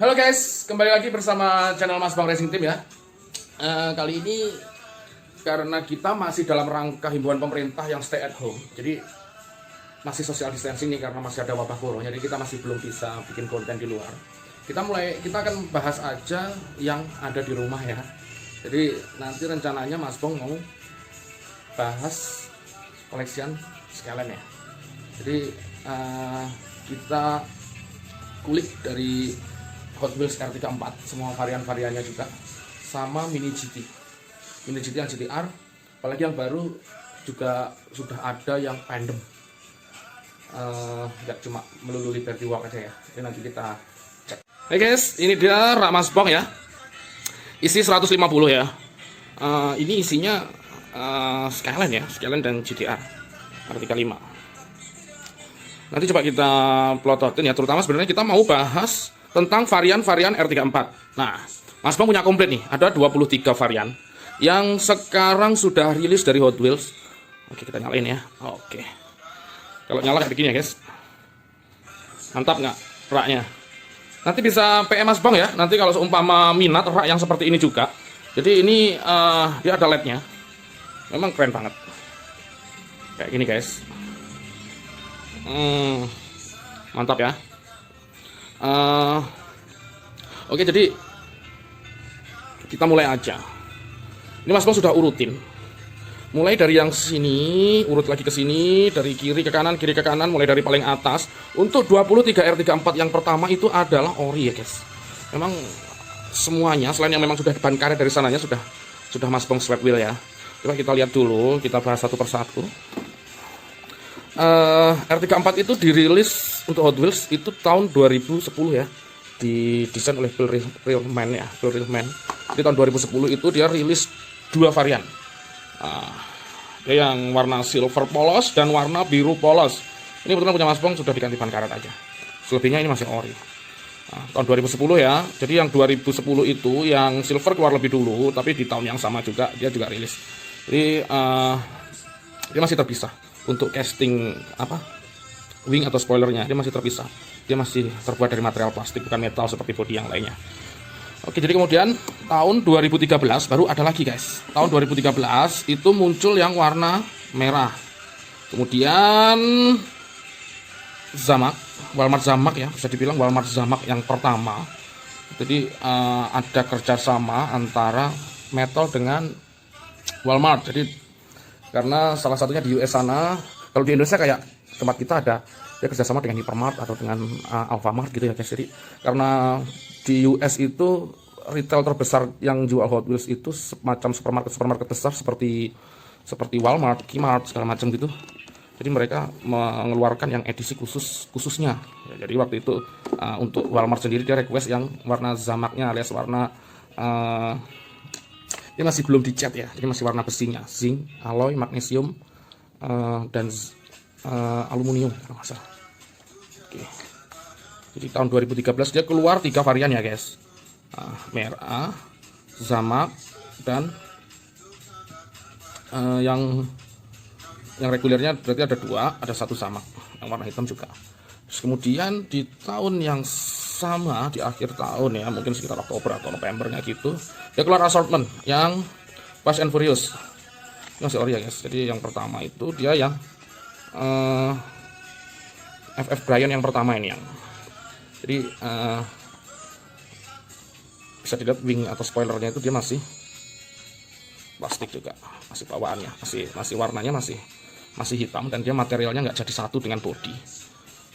Halo guys, kembali lagi bersama channel Mas Bang Racing Team ya. Kali ini karena kita masih dalam rangka himbauan pemerintah yang stay at home, jadi masih social distancing nih karena masih ada wabah corona, jadi kita masih belum bisa bikin konten di luar. Kita akan bahas aja yang ada di rumah ya. Jadi nanti rencananya Mas Bang mau bahas koleksian sekalian ya. Jadi kita kulik dari Hot Wheels R34 semua varian-variannya juga, sama Mini GT yang GTR, apalagi yang baru juga sudah ada yang tandem, nggak cuma melulu Liberty Walk aja ya. Jadi nanti kita cek. Hey guys, ini dia rak Mas Bang ya, isi 150 ya. Ini isinya Skyline dan GTR R35. Nanti coba kita plototin ya, terutama sebenarnya kita mau bahas tentang varian-varian R34. Nah, Mas Bang punya komplit nih, ada 23 varian yang sekarang sudah rilis dari Hot Wheels. Oke, kita nyalain ya. Oke. Kalau nyala kayak begini ya, guys. Mantap nggak raknya? Nanti bisa PM Mas Bang ya. Nanti kalau seumpama minat rak yang seperti ini juga. Jadi ini dia ada LED-nya. Memang keren banget. Kayak gini, guys. Mantap ya. Oke, jadi kita mulai aja. Ini Mas Bang sudah urutin. Mulai dari yang sini, urut lagi ke sini, dari kiri ke kanan, mulai dari paling atas. Untuk 23 R34 yang pertama itu adalah ori ya, guys. Memang semuanya selain yang memang sudah ban karet dari sananya sudah Mas Bang sweat wheel ya. Coba kita lihat dulu, kita bahas satu persatu. R34 itu dirilis untuk Hot Wheels itu tahun 2010 ya, didesain oleh Bill Reelman ya, Bill Reelman. Di tahun 2010 itu dia rilis dua varian, dia yang warna silver polos dan warna biru polos. Ini kebetulan punya Mas Bang sudah diganti ban karet aja, selebihnya ini masih ori. Tahun 2010 ya, jadi yang 2010 itu yang silver keluar lebih dulu, tapi di tahun yang sama juga dia juga rilis. Jadi dia masih terpisah. Untuk casting wing atau spoilernya dia masih terpisah, dia masih terbuat dari material plastik, bukan metal seperti bodi yang lainnya. Oke, jadi kemudian tahun 2013 baru ada lagi guys. Tahun 2013 itu muncul yang warna merah, kemudian Walmart Zamak ya, bisa dibilang Walmart Zamak yang pertama. Jadi ada kerjasama antara metal dengan Walmart. Jadi karena salah satunya di US sana, kalau di Indonesia kayak tempat kita ada dia kerjasama dengan Hypermart atau dengan Alfamart gitu ya guys. Jadi karena di US itu retail terbesar yang jual Hot Wheels itu semacam supermarket besar seperti Walmart, Kmart segala macam gitu. Jadi mereka mengeluarkan yang edisi khususnya. Ya, jadi waktu itu untuk Walmart sendiri dia request yang warna zamaknya alias warna ini masih belum dicat ya, jadi masih warna besinya, zinc, alloy, magnesium, dan aluminium kalau nggak salah. Oke. Jadi tahun 2013 dia keluar 3 varian ya guys, merah, zamak, dan yang regulernya berarti ada 2, ada 1 zamak, yang warna hitam juga. Terus kemudian di tahun yang sama, di akhir tahun ya, mungkin sekitar Oktober atau Novembernya gitu, dia keluar assortment yang Fast and Furious. Ini masih ori ya guys. Jadi yang pertama itu dia yang FF Brian yang pertama ini yang. Jadi bisa dilihat wing atau spoilernya itu dia masih plastik juga, masih bawaannya, masih warnanya masih hitam, dan dia materialnya nggak jadi satu dengan body.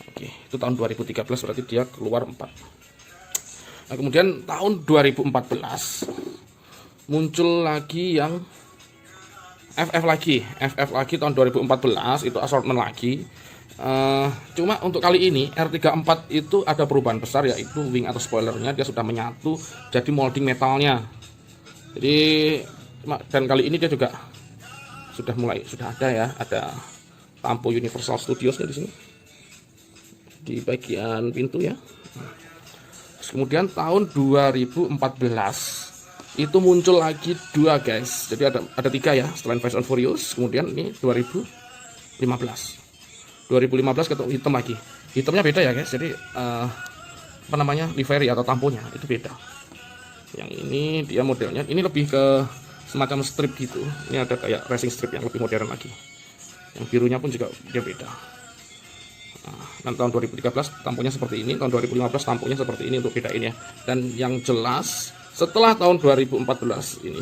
Oke, itu tahun 2013 berarti dia keluar 4. Nah, kemudian tahun 2014 muncul lagi yang FF lagi tahun 2014 itu assortment lagi. Cuma untuk kali ini R34 itu ada perubahan besar, yaitu wing atau spoilernya dia sudah menyatu jadi molding metalnya. Jadi dan kali ini dia juga sudah ada ya, ada tampo Universal Studios di sini di bagian pintu ya. Terus kemudian tahun 2014 itu muncul lagi 2 guys. Jadi ada 3 ya, selain Fast and Furious. Kemudian ini 2015 ketemu hitam lagi. Hitamnya beda ya guys. Jadi apa namanya, livery atau tamponya itu beda. Yang ini dia modelnya ini lebih ke semacam strip gitu. Ini ada kayak racing strip yang lebih modern lagi. Yang birunya pun juga dia beda. Nah, dan tahun 2013 tamponya seperti ini, tahun 2015 tamponya seperti ini untuk bedain ya. Dan yang jelas setelah tahun 2014 ini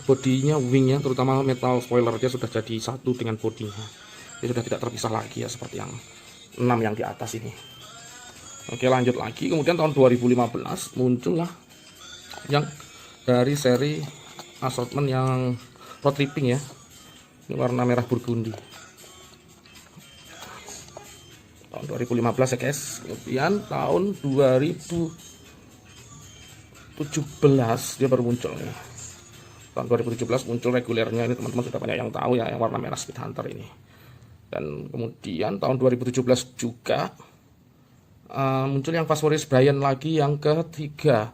bodinya, wingnya, terutama metal spoiler dia sudah jadi satu dengan bodinya. Dia sudah tidak terpisah lagi ya seperti yang 6 yang di atas ini. Oke, lanjut lagi. Kemudian tahun 2015 muncullah yang dari seri assortment yang road tripping ya. Ini warna merah burgundi. Tahun 2015 ya guys. Kemudian tahun 2017 dia baru muncul ya. Tahun 2017 muncul regulernya, ini teman-teman sudah banyak yang tahu ya, yang warna merah Speed Hunter ini. Dan kemudian tahun 2017 juga muncul yang Fast Furious Brian lagi yang ketiga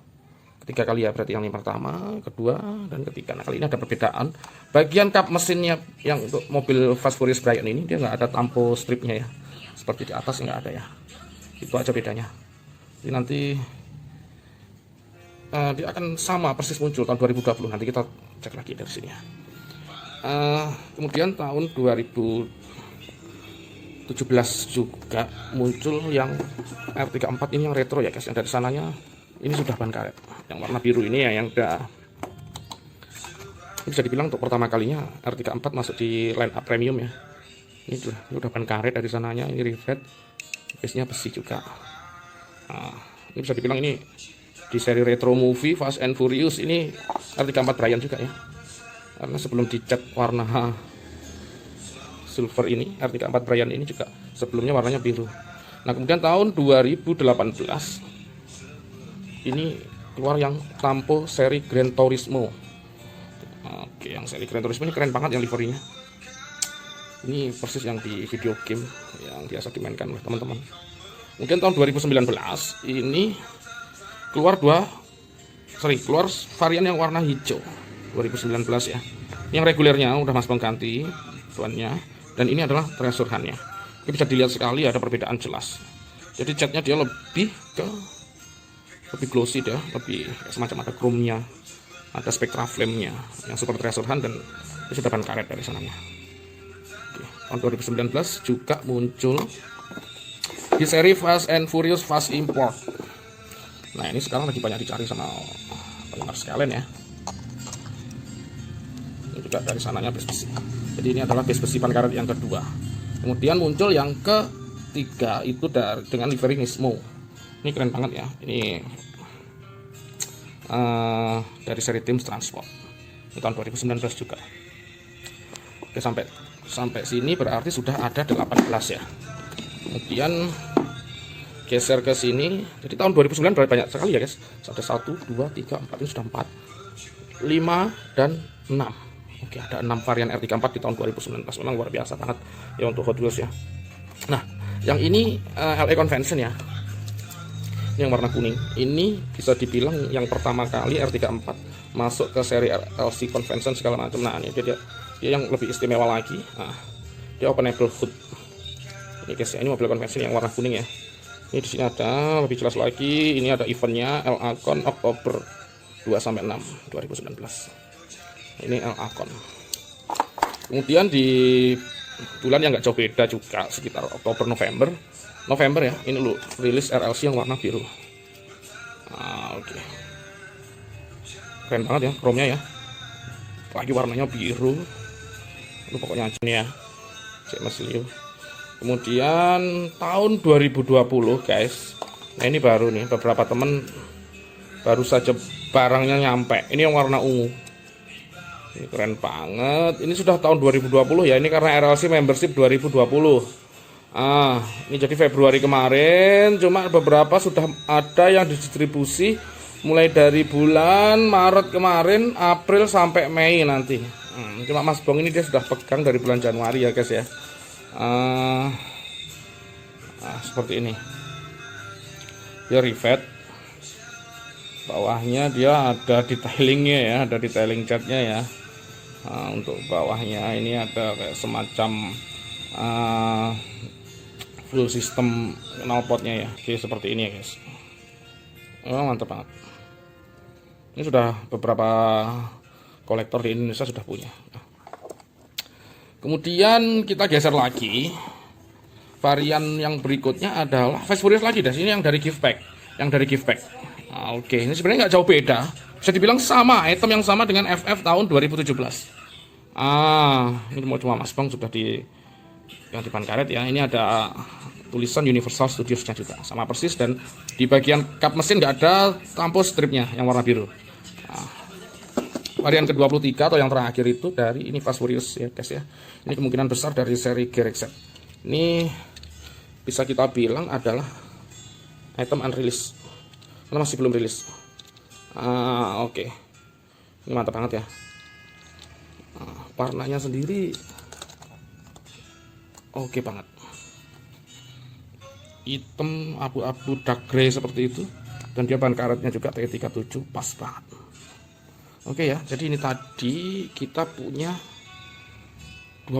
kali ya, berarti yang pertama, kedua, dan ketiga. Nah kali ini ada perbedaan bagian kap mesinnya. Yang untuk mobil Fast Furious Brian ini dia nggak ada tampo stripnya ya, seperti di atas nggak ada ya, itu aja bedanya. Jadi nanti dia akan sama persis muncul tahun 2020, nanti kita cek lagi dari sini ya. Kemudian tahun 2017 juga muncul yang R34 ini yang retro ya guys, yang dari sananya ini sudah ban karet yang warna biru ini ya, yang udah ini bisa dibilang untuk pertama kalinya R34 masuk di line up premium ya. Ini udah ban karet dari sananya, ini rivet, base-nya besi juga. Nah, ini bisa dibilang ini di seri retro movie Fast and Furious ini R34 Brian juga ya, karena sebelum dicat warna silver ini R34 Brian ini juga sebelumnya warnanya biru. Nah kemudian tahun 2018 ini keluar yang tampo seri Gran Turismo. Oke, yang seri Gran Turismo ini keren banget yang liverinya. Ini persis yang di video game yang biasa dimainkan oleh teman-teman. Kemudian tahun 2019 ini keluar keluar varian yang warna hijau 2019 ya. Yang regulernya udah Mas Bang ganti tuannya, dan ini adalah treasure hunt-nya. Ini bisa dilihat sekali ada perbedaan jelas. Jadi catnya dia lebih glossy deh, lebih semacam ada chrome-nya, ada spectra flame-nya yang super treasure hunt, dan ini sudah ban karet dari sananya. Oke, tahun 2019 juga muncul di seri Fast and Furious Fast Import. Nah ini sekarang lagi banyak dicari sama penggemar sekalian ya. Ini juga dari sananya base besi. Jadi ini adalah base besi ban karet yang kedua. Kemudian muncul yang ketiga itu dengan livery Nismo. Ini keren banget ya. Ini dari seri Team Transport. Ini tahun 2019 juga. Oke, sampai sini berarti sudah ada 18 ya. Kemudian geser ke sini, jadi tahun 2009 banyak sekali ya guys. Ada 1, 2, 3, 4, ini sudah 4, 5, dan 6. Oke, ada 6 varian R34 di tahun 2019. Memang luar biasa banget ya untuk Hot Wheels ya. Nah, yang ini LA Convention ya. Ini yang warna kuning. Ini bisa dibilang yang pertama kali R34 masuk ke seri LC Convention segala macam. Nah, ini dia yang lebih istimewa lagi. Nah, dia openable hood. Ini guys ya, ini mobil convention yang warna kuning ya. Ini di sini ada lebih jelas lagi. Ini ada eventnya LA-Con Oktober 2-6 2019. Ini LA-Con. Kemudian di bulan yang nggak jauh beda juga, sekitar Oktober November ya. Ini lu rilis RLC yang warna biru. Oke. Keren banget ya, chrome-nya ya. Lagi warnanya biru. Lu pokoknya aja nih ya. Cek Mas Leo. Kemudian tahun 2020 guys. Nah ini baru nih, beberapa temen baru saja barangnya nyampe. Ini yang warna ungu. Ini keren banget. Ini sudah tahun 2020 ya. Ini karena RLC membership 2020. Ini jadi Februari kemarin. Cuma beberapa sudah ada yang didistribusi mulai dari bulan Maret kemarin, April sampai Mei nanti. Cuma Mas Bong ini dia sudah pegang dari bulan Januari ya guys ya. Seperti ini. Dia rivet. Bawahnya dia ada detailingnya ya, ada detailing catnya ya. Untuk bawahnya ini ada kayak semacam full sistem knalpotnya ya. Oke, seperti ini ya guys. Oh, mantap banget. Ini sudah beberapa kolektor di Indonesia sudah punya. Kemudian kita geser lagi. Varian yang berikutnya adalah Fast Furious lagi, das. Ini yang dari gift pack. Oke, ini sebenarnya nggak jauh beda. Bisa dibilang sama, item yang sama dengan FF tahun 2017. Ini mau cuma Mas Bang sudah di yang depan karet ya. Ini ada tulisan Universal Studios-nya juga, sama persis, dan di bagian kap mesin nggak ada tampil stripnya yang warna biru. Varian ke-23 atau yang terakhir itu dari ini Fast Furious ya guys ya. Ini kemungkinan besar dari seri Gearbox. Ini bisa kita bilang adalah item unreleased karena masih belum rilis. Oke. Ini mantap banget ya. Warnanya sendiri oke banget. Hitam abu-abu dark grey seperti itu, dan dia bahan karetnya juga T37, pas banget. Oke ya, jadi ini tadi kita punya 23.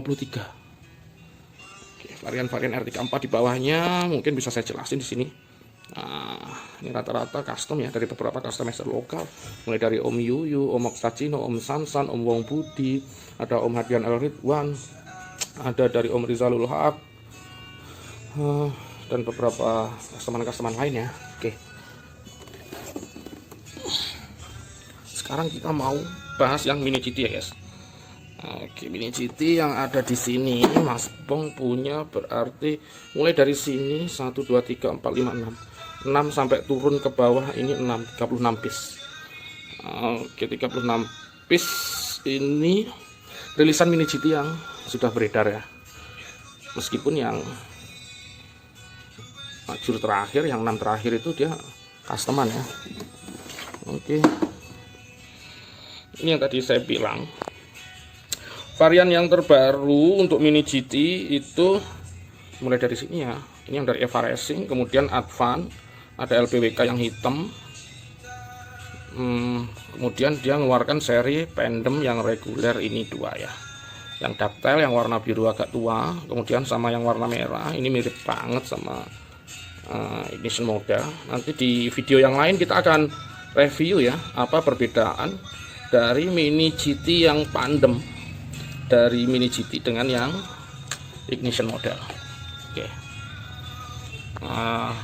Oke, varian-varian R34 di bawahnya mungkin bisa saya jelasin di sini. Ini rata-rata custom ya, dari beberapa customizer lokal, mulai dari Om Yuyu, Om Oksacino, Om Sansan, Om Wong Budi, ada Om Hadian El Ridwan, ada dari Om Rizalul Haq, dan beberapa customer lain ya. Oke, sekarang kita mau bahas yang mini GT ya guys. Oke, mini GT yang ada di sini Mas Bong punya, berarti mulai dari sini 1 2 3 4 5 6 sampai turun ke bawah ini 36 piece. Oke, 36 piece ini rilisan mini GT yang sudah beredar ya. Meskipun yang jur terakhir, yang 6 terakhir itu dia customan ya. Oke. Ini yang tadi saya bilang. Varian yang terbaru untuk mini GT itu mulai dari sini ya. Ini yang dari Eva Racing, kemudian Advan, ada LPWK yang hitam. Kemudian dia mengeluarkan seri Pendem yang reguler ini 2 ya. Yang daptail yang warna biru agak tua, kemudian sama yang warna merah. Ini mirip banget sama ignition model. Nanti di video yang lain kita akan review ya, apa perbedaan dari mini GT yang Pandem dari mini GT dengan yang ignition model. Oke.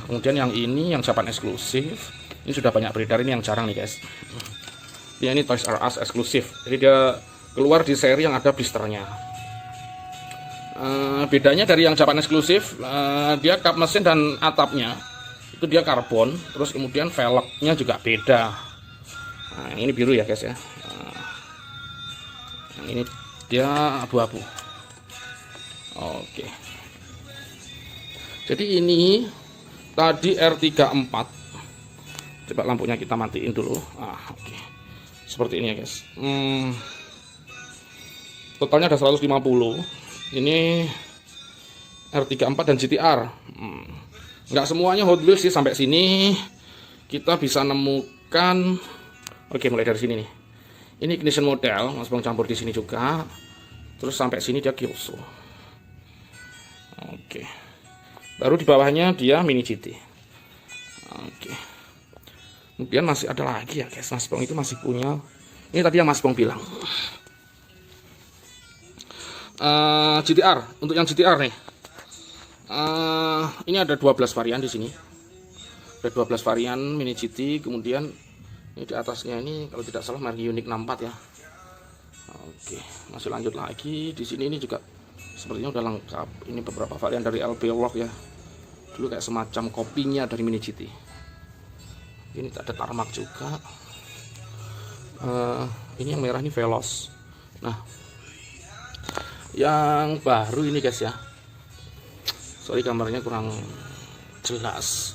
Kemudian yang ini yang Japan eksklusif, ini sudah banyak beredar, ini yang jarang nih guys. Ya, ini Toys R Us eksklusif, jadi dia keluar di seri yang ada blisternya. Bedanya dari yang Japan eksklusif, dia kap mesin dan atapnya itu dia karbon, terus kemudian velgnya juga beda. Yang ini biru ya guys ya. Yang ini dia abu-abu. Oke. Jadi ini tadi R34. Coba lampunya kita matiin dulu. Oke. Seperti ini ya guys. Totalnya ada 150. Ini R34 dan GTR. Nggak semuanya Hot Wheels sih, sampai sini kita bisa nemukan. Oke, mulai dari sini nih. Ini ignition model, Mas Bang campur di sini juga. Terus sampai sini dia Kyosho. Oke. Baru di bawahnya dia mini GT. Oke. Kemudian masih ada lagi ya guys, Mas Bang itu masih punya. Ini tadi yang Mas Bang bilang. GTR, untuk yang GTR nih. Ini ada 12 varian di sini. Ada 12 varian mini GT, kemudian ini di atasnya ini kalau tidak salah merek Unique 64 ya. Oke, masih lanjut lagi di sini. Ini juga sepertinya udah lengkap. Ini beberapa varian dari LB Lock ya. Dulu kayak semacam kopinya dari mini GT. Ini ada tarmac juga. Ini yang merah ini Veloz. Nah, yang baru ini guys ya. Sorry gambarnya kurang jelas.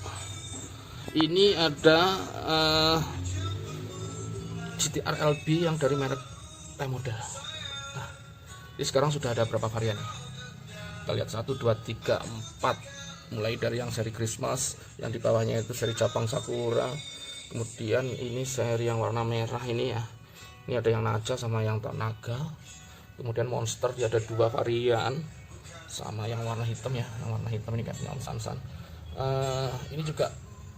Ini ada GTR LB yang dari merek T-Model. Nah, ini sekarang sudah ada berapa varian? Kita lihat 1, 2, 3, 4. Mulai dari yang seri Christmas, yang di bawahnya itu seri Jepang Sakura. Kemudian ini seri yang warna merah ini ya. Ini ada yang Naja sama yang Tanaga. Kemudian Monster dia ada 2 varian. sama yang warna hitam ya, yang warna hitam ini kayak Om Sansan. Ini juga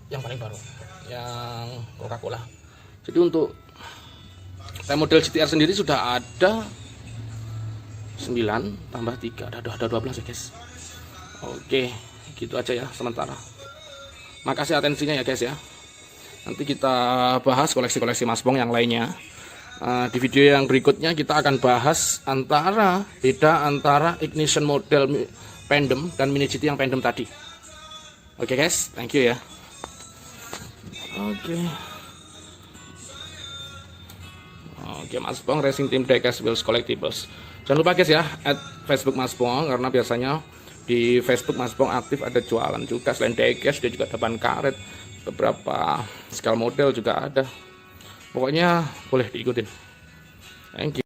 yang paling baru, yang Coca-Cola. Jadi untuk time model GTR sendiri sudah ada 9 tambah 3, ada 12 ya guys. Oke, gitu aja ya sementara. Makasih atensinya ya guys ya. Nanti kita bahas koleksi-koleksi Mas Bong yang lainnya. Di video yang berikutnya kita akan bahas beda antara ignition model Pandem dan Mini GT yang Pandem tadi. Oke guys, thank you ya. Oke, Mas Bong Racing Team Diecast Wheels Collectibles. Jangan lupa guys ya, add Facebook Mas Bong, karena biasanya di Facebook Mas Bong aktif ada jualan juga. Selain diecast, dia juga ada ban karet, beberapa scale model juga ada. Pokoknya boleh diikutin. Thank you.